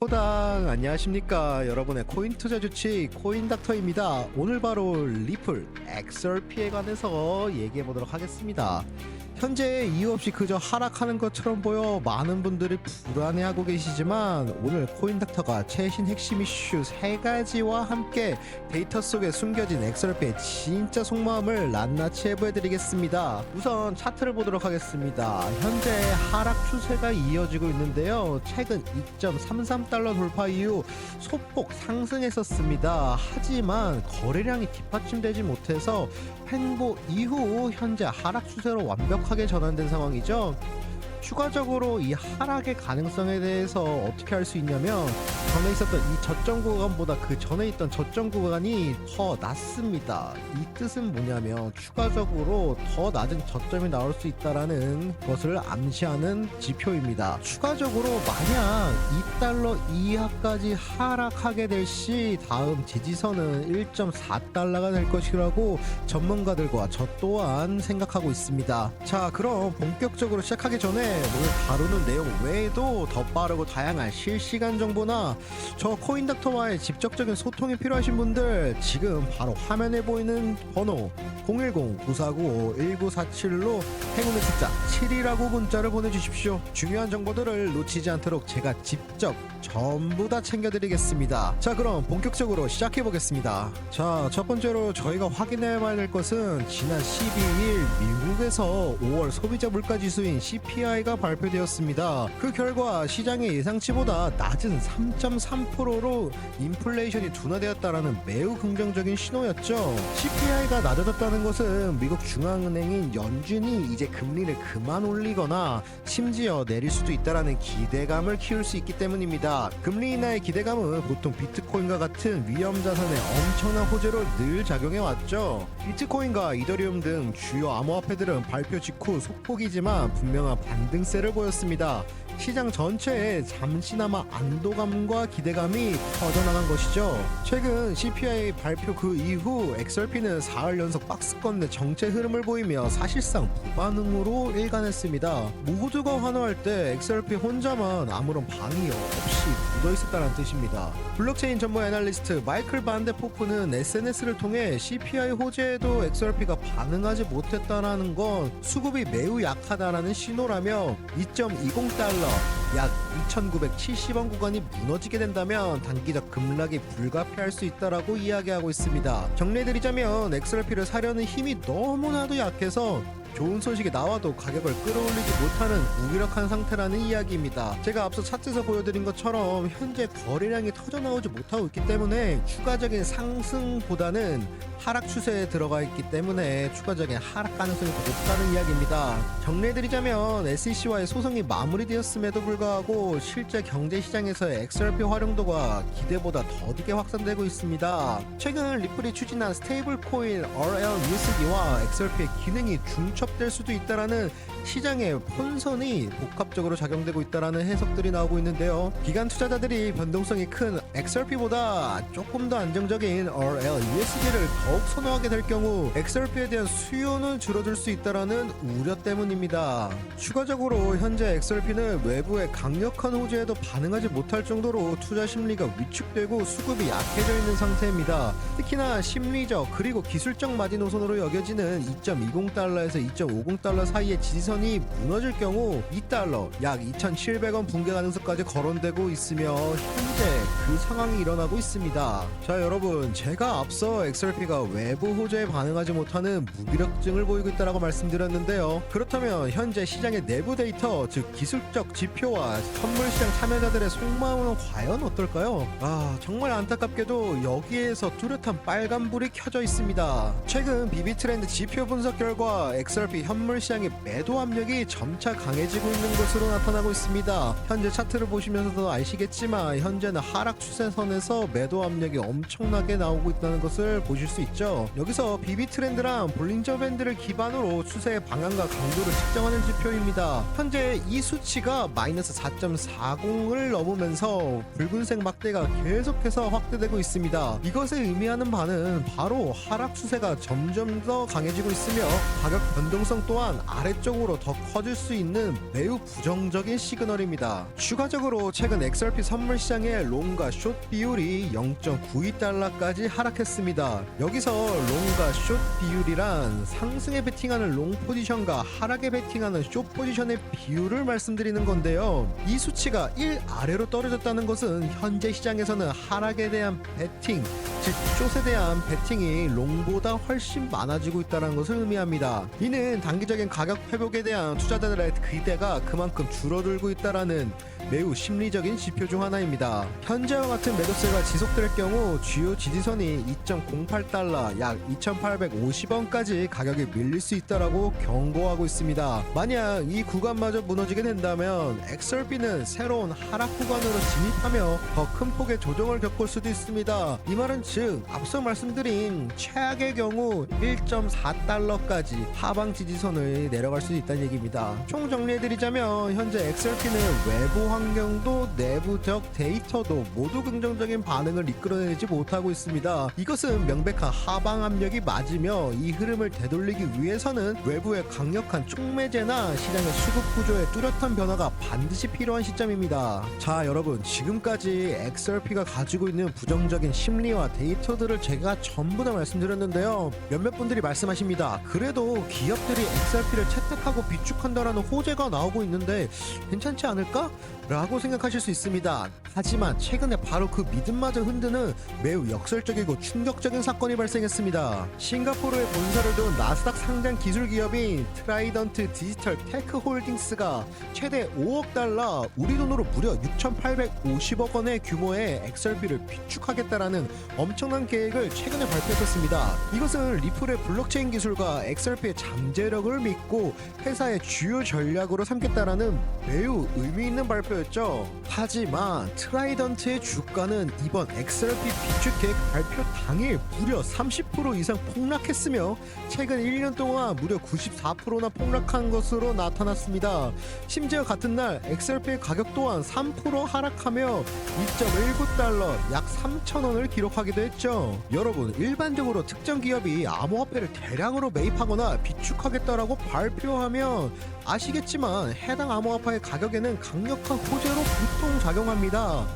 호당 안녕하십니까. 여러분의 코인 투자 주치 코인닥터입니다. 오늘 바로 리플 XRP에 관해서 얘기해 보도록 하겠습니다. 현재 이유 없이 그저 하락하는 것처럼 보여 많은 분들이 불안해하고 계시지만, 오늘 코인닥터가 최신 핵심 이슈 3가지와 함께 데이터 속에 숨겨진 XRP의 진짜 속마음을 낱낱이 해보여드리겠습니다. 우선 차트를 보도록 하겠습니다. 현재 하락 추세가 이어지고 있는데요, 최근 2.33달러 돌파 이후 소폭 상승했었습니다. 하지만 거래량이 뒷받침되지 못해서 횡보 이후 현재 하락 추세로 완벽하게 전환된 상황이죠. 추가적으로 이 하락의 가능성에 대해서 어떻게 할 수 있냐면, 전에 있었던 이 저점 구간보다 그 전에 있던 저점 구간이 더 낮습니다. 이 뜻은 뭐냐면 추가적으로 더 낮은 저점이 나올 수 있다라는 것을 암시하는 지표입니다. 추가적으로 만약 2달러 이하까지 하락하게 될 시 다음 지지선은 1.4달러가 될 것이라고 전문가들과 저 또한 생각하고 있습니다. 자, 그럼 본격적으로 시작하기 전에 오늘 다루는 내용 외에도 더 빠르고 다양한 실시간 정보나 저 코인닥터와의 직접적인 소통이 필요하신 분들, 지금 바로 화면에 보이는 번호 010-9495-1947로 행운의 숫자 7이라고 문자를 보내주십시오. 중요한 정보들을 놓치지 않도록 제가 직접 전부 다 챙겨드리겠습니다. 자, 그럼 본격적으로 시작해보겠습니다. 자, 첫 번째로 저희가 확인해봐야 될 것은 지난 12일 미국에서 5월 소비자 물가지수인 CPI가 발표되었습니다. 그 결과 시장의 예상치보다 낮은 3.3%로 인플레이션이 둔화되었다라는 매우 긍정적인 신호였죠. CPI가 낮아졌다는 것은 미국 중앙은행인 연준이 이제 금리를 그만 올리거나 심지어 내릴 수도 있다라는 기대감을 키울 수 있기 때문입니다. 금리 인하의 기대감은 보통 비트코인과 같은 위험 자산의 엄청난 호재로 늘 작용해 왔죠. 비트코인과 이더리움 등 주요 암호화폐들은 발표 직후 소폭이지만 분명한 반등세를 보였습니다. 시장 전체에 잠시나마 안도감과 기대감이 퍼져나간 것이죠. 최근 CPI 발표 그 이후 XRP는 4일 연속 박스권 내 정체 흐름을 보이며 사실상 무반응으로 일관했습니다. 모두가 환호할 때 XRP 혼자만 아무런 방이 없이 묻어있었다는 뜻입니다. 블록체인 전문 애널리스트 마이클 반데포프는 SNS를 통해 CPI 호재에도 XRP가 반응하지 못했다는 건 수급이 매우 약하다라는 신호라며 2.20달러 약 2,970원 구간이 무너지게 된다면 단기적 급락이 불가피할 수 있다라고 이야기하고 있습니다. 정리해드리자면 XRP를 사려는 힘이 너무나도 약해서 좋은 소식이 나와도 가격을 끌어올리지 못하는 무기력한 상태라는 이야기입니다. 제가 앞서 차트에서 보여드린 것처럼 현재 거래량이 터져나오지 못하고 있기 때문에 추가적인 상승보다는 하락 추세에 들어가 있기 때문에 추가적인 하락 가능성이 더 높다는 이야기입니다. 정리해드리자면 SEC와의 소송이 마무리되었음에도 불구하고 실제 경제시장에서의 XRP 활용도가 기대보다 더디게 확산되고 있습니다. 최근 리플이 추진한 스테이블 코인 RLUSD와 XRP의 기능이 중첩될 수도 있다라는 시장의 혼선이 복합적으로 작용되고 있다라는 해석들이 나오고 있는데요. 기관 투자자들이 변동성이 큰 XRP보다 조금 더 안정적인 RLUSD를 더욱 선호하게 될 경우 XRP에 대한 수요는 줄어들 수 있다라는 우려 때문입니다. 추가적으로 현재 XRP는 외부의 강력한 호재에도 반응하지 못할 정도로 투자 심리가 위축되고 수급이 약해져 있는 상태입니다. 특히나 심리적 그리고 기술적 마지노선으로 여겨지는 2.20달러에서 2.50달러 사이의 지지선이 무너질 경우 2달러 약 2,700원 붕괴 가능성까지 거론되고 있으며 현재 그 상황이 일어나고 있습니다. 자, 여러분, 제가 앞서 XRP가 외부 호재에 반응하지 못하는 무기력증을 보이고 있다고 말씀드렸는데요. 그렇다면 현재 시장의 내부 데이터, 즉 기술적 지표와 선물시장 참여자들의 속마음은 과연 어떨까요? 정말 안타깝게도 여기에서 뚜렷한 빨간불이 켜져 있습니다. 최근 비비트렌드 지표 분석 결과 XRP 현물 시장의 매도 압력이 점차 강해지고 있는 것으로 나타나고 있습니다. 현재 차트를 보시면서도 아시겠지만 현재는 하락 추세선에서 매도 압력이 엄청나게 나오고 있다는 것을 보실 수 있죠. 여기서 BB 트렌드란 볼린저 밴드를 기반으로 추세의 방향과 강도를 측정하는 지표입니다. 현재 이 수치가 마이너스 4.40을 넘으면서 붉은색 막대가 계속해서 확대되고 있습니다. 이것에 의미하는 바는 바로 하락 추세가 점점 더 강해지고 있으며 가격 변동성 또한 아래쪽으로 더 커질 수 있는 매우 부정적인 시그널입니다. 추가적으로 최근 XRP 선물 시장의 롱과 숏 비율이 0.92달러까지 하락했습니다. 여기서 롱과 숏 비율이란 상승에 베팅하는 롱 포지션과 하락에 베팅하는 숏 포지션의 비율을 말씀드리는 건데요. 이 수치가 1 아래로 떨어졌다는 것은 현재 시장에서는 하락에 대한 베팅, 즉 숏에 대한 베팅이 롱보다 훨씬 많아지고 있다는 것을 의미합니다. 이는 단기적인 가격 회복에 대한 투자자들의 기대가 그만큼 줄어들고 있다는 매우 심리적인 지표 중 하나입니다. 현재와 같은 매도세가 지속될 경우 주요 지지선이 2.08달러 약 2,850원까지 가격이 밀릴 수 있다라고 경고하고 있습니다. 만약 이 구간마저 무너지게 된다면 XRP는 새로운 하락 구간으로 진입하며 더 큰 폭의 조정을 겪을 수도 있습니다. 이 말은 즉 앞서 말씀드린 최악의 경우 1.4달러까지 하방 지지선을 내려갈 수 있다는 얘기입니다. 총 정리해드리자면 현재 XRP는 외부 환경도 내부적 데이터도 모두 긍정적인 반응을 이끌어내지 못하고 있습니다. 이것은 명백한 하방 압력이 맞으며 이 흐름을 되돌리기 위해서는 외부의 강력한 촉매제나 시장의 수급 구조의 뚜렷한 변화가 반드시 필요한 시점입니다. 자 여러분, 지금까지 XRP가 가지고 있는 부정적인 심리와 데이터들을 제가 전부 다 말씀드렸는데요. 몇몇 분들이 말씀하십니다. 그래도 기업들이 XRP를 채택하고 비축한다라는 호재가 나오고 있는데 괜찮지 않을까? 라고 생각하실 수 있습니다. 하지만 최근에 바로 그 믿음마저 흔드는 매우 역설적이고 충격적인 사건이 발생했습니다. 싱가포르에 본사를 둔 나스닥 상장 기술 기업인 트라이던트 디지털 테크 홀딩스가 최대 5억 달러, 우리 돈으로 무려 6,850억 원의 규모의 XRP를 비축하겠다라는 엄청난 계획을 최근에 발표했습니다. 이것은 리플의 블록체인 기술과 XRP의 잠재력을 믿고 회사의 주요 전략으로 삼겠다라는 매우 의미 있는 발표였죠. 하지만 트라이던트의 주가는 이번 XRP 비축 계획 발표 당일 무려 30% 이상 폭락했으며 최근 1년 동안 무려 94%나 폭락한 것으로 나타났습니다. 심지어 같은 날 XRP의 가격 또한 3% 하락하며 2.19달러 약 3,000원을 기록하기도 했죠. 여러분, 일반적으로 특정 기업이 암호화폐를 대량으로 매입하거나 비축하겠다라고 발표하면 아시겠지만 해당 암호화폐의 가격에는 강력한 호재로 보통 작용합니다.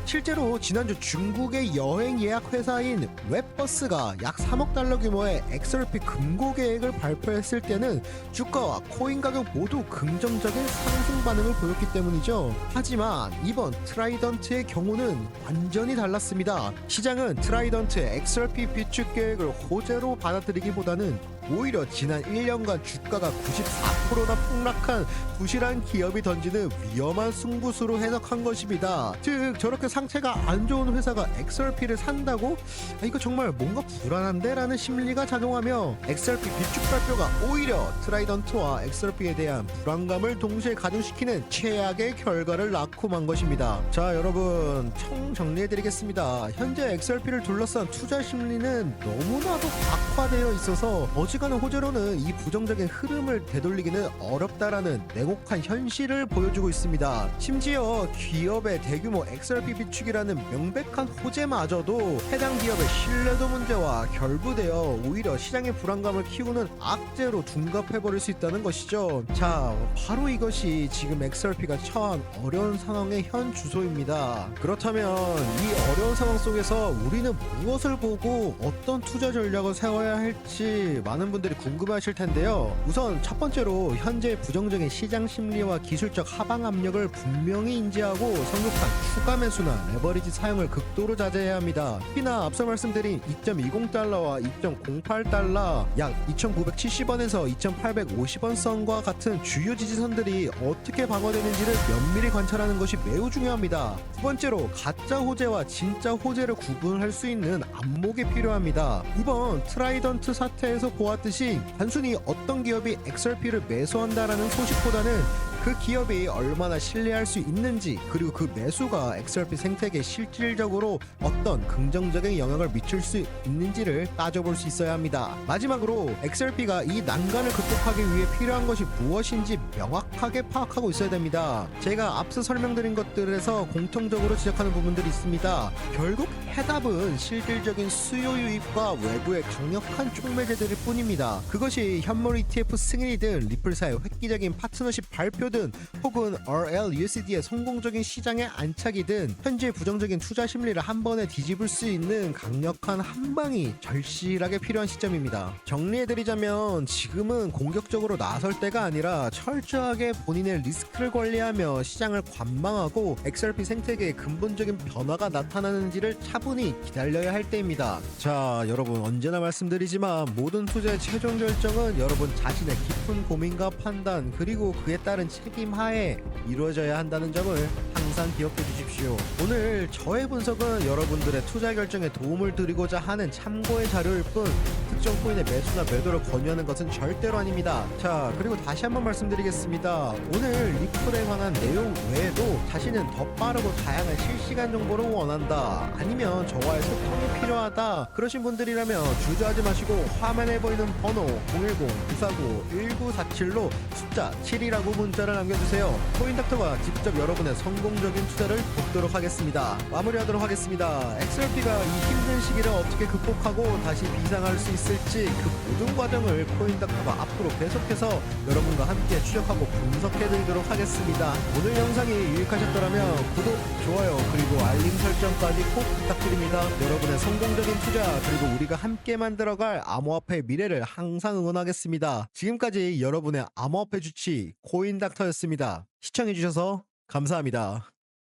실제로 지난주 중국의 여행 예약 회사인 웹버스가 약 3억 달러 규모의 XRP 금고 계획을 발표했을 때는 주가와 코인 가격 모두 긍정적인 상승 반응을 보였기 때문이죠. 하지만 이번 트라이던트의 경우는 완전히 달랐습니다. 시장은 트라이던트 XRP 비축 계획을 호재로 받아들이기보다는 오히려 지난 1년간 주가가 94%나 폭락한 부실한 기업이 던지는 위험한 승부수로 해석한 것입니다. 즉 저렇게 상태가 안 좋은 회사가 XRP를 산다고? 이거 정말 뭔가 불안한데? 라는 심리가 작용하며 XRP 비축 발표가 오히려 트라이던트와 XRP에 대한 불안감을 동시에 가중시키는 최악의 결과를 낳고 만 것입니다. 자 여러분, 총 정리해드리겠습니다. 현재 XRP를 둘러싼 투자 심리는 너무나도 악화되어 있어서 어지간한 호재로는 이 부정적인 흐름을 되돌리기는 어렵다라는 냉혹한 현실을 보여주고 있습니다. 심지어 기업의 대규모 XRP 비축이라는 명백한 호재마저도 해당 기업의 신뢰도 문제와 결부되어 오히려 시장의 불안감을 키우는 악재로 둔갑해버릴 수 있다는 것이죠. 자, 바로 이것이 지금 XRP가 처한 어려운 상황의 현 주소입니다. 그렇다면 이 어려운 상황 속에서 우리는 무엇을 보고 어떤 투자 전략을 세워야 할지 많은 분들이 궁금해하실 텐데요. 우선 첫 번째로 현재 부정적인 시장 심리와 기술적 하방 압력을 분명히 인지하고 성급한 추가 매수나 레버리지 사용을 극도로 자제해야 합니다. 특히나 앞서 말씀드린 2.20달러와 2.08달러 약 2,970원에서 2,850원 선과 같은 주요 지지선들이 어떻게 방어되는지를 면밀히 관찰하는 것이 매우 중요합니다. 두 번째로 가짜 호재와 진짜 호재를 구분할 수 있는 안목이 필요합니다. 이번 트라이던트 사태에서 보았듯이 단순히 어떤 기업이 XRP를 매수한다라는 소식보다는 그 기업이 얼마나 신뢰할 수 있는지, 그리고 그 매수가 XRP 생태계에 실질적으로 어떤 긍정적인 영향을 미칠 수 있는지를 따져볼 수 있어야 합니다. 마지막으로 XRP가 이 난관을 극복하기 위해 필요한 것이 무엇인지 명확하게 파악하고 있어야 됩니다. 제가 앞서 설명드린 것들에서 공통적으로 지적하는 부분들이 있습니다. 결국 해답은 실질적인 수요 유입과 외부의 강력한 촉매제들일 뿐입니다. 그것이 현물 ETF 승인이든 리플사의 획기적인 파트너십 발표든 혹은 RLUSD의 성공적인 시장에 안착이든 현재 부정적인 투자 심리를 한 번에 뒤집을 수 있는 강력한 한방이 절실하게 필요한 시점입니다. 정리해드리자면 지금은 공격적으로 나설 때가 아니라 철저하게 본인의 리스크를 관리하며 시장을 관망하고 XRP 생태계의 근본적인 변화가 나타나는지를 차분히 기다려야 할 때입니다. 자, 여러분, 언제나 말씀드리지만 모든 투자의 최종 결정은 여러분 자신의 깊은 고민과 판단 그리고 그에 따른 책임 하에 이루어져야 한다는 점을 항상 기억해 주십시오. 오늘 저의 분석은 여러분들의 투자 결정에 도움을 드리고자 하는 참고의 자료일 뿐 특정 코인의 매수나 매도를 권유하는 것은 절대로 아닙니다. 자, 그리고 다시 한번 말씀드리겠습니다. 오늘 리플에 관한 내용 외에도 자신은 더 빠르고 다양한 실시간 정보를 원한다, 아니면 저와의 소통이 필요하다 그러신 분들이라면 주저하지 마시고 화면에 보이는 번호 010-949-1947로 숫자 7이라고 문자를 남겨주세요. 코인닥터가 직접 여러분의 성공적인 투자를 돕도록 하겠습니다. 마무리하도록 하겠습니다. XRP가 이 힘든 시기를 어떻게 극복하고 다시 비상할 수 있을지 그 모든 과정을 코인닥터가 앞으로 계속해서 여러분과 함께 추적하고 분석해드리도록 하겠습니다. 오늘 영상이 유익하셨더라면 구독, 좋아요 그리고 알림 설정까지 꼭 부탁드립니다. 여러분의 성공적인 투자 그리고 우리가 함께 만들어갈 암호화폐의 미래를 항상 응원하겠습니다. 지금까지 여러분의 암호화폐 주치 코인닥터였습니다. 시청해주셔서 감사합니다.